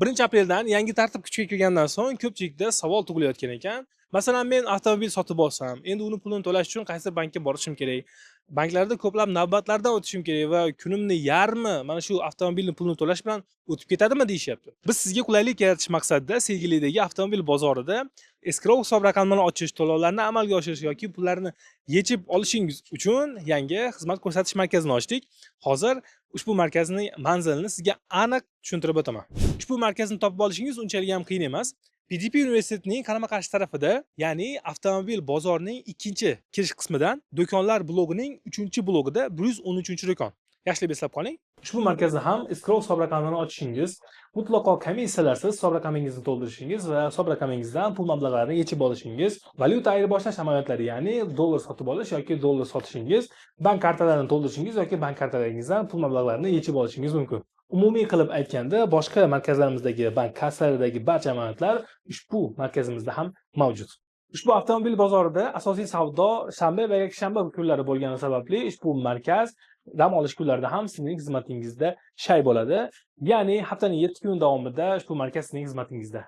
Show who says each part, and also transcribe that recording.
Speaker 1: 1-apreldan yangi tartib kuchga kirgandan so'ng ko'pchilikda savol tug'ilayotgan ekan. Masalan, men avtomobil sotib olsam, endi uni pulini to'lash uchun qaysi bankka borishim kerak? Banklarda ko'plab navbatlardan o'tishim kerak va kunimni yarmi mana shu avtomobilning pulini to'lash bilan o'tib ketadimi deyishyapti. Biz sizga qulaylik yaratish maqsadida Sergelidagi avtomobil bozorida eskrov hisob raqamini ochish, to'lovlarni amalga oshirish yoki pullarni yechib olishingiz uchun yangi xizmat ko'rsatish markazini ochdik. Hozir ushbu markazning manzilini sizga aniq tushuntirib o'taman. Ushbu markazni topib olishingiz unchalik ham qiyin emas. PDP universitetining qarama-qarshi tarafida, ya'ni avtomobil bozorining ikkinchi kirish qismidan do'konlar blogining 3-blogida 113-do'kon. Yaxshilab eslab qoling. Ushbu markazni ham eskrov hisob raqamini ochishingiz, mutlaqo komissiyalarsiz hisob raqamingizni to'ldirishingiz va hisob raqamingizdan pul mablag'larini yechib olishingiz, valyuta ayirboshlash amaliyotlari, ya'ni dollar sotib olish yoki dollar sotishingiz, bank kartalarini to'ldirishingiz yoki bank kartalaringizdan pul mablag'larini yechib olishingiz mumkin. Umumiy qilib aytganda, boshqa markazlarimizdagi bank kassalaridagi barcha amaliyotlar ushbu markazimizda ham mavjud. Ushbu avtomobil bozorida asosiy savdo shanba va yakshanba kunlari bo'lgani sababli ushbu markaz dam olish kunlarida ham sizning xizmatingizda shay bo'ladi. Ya'ni haftaning 7 kun davomida ushbu markaz sizning xizmatingizda.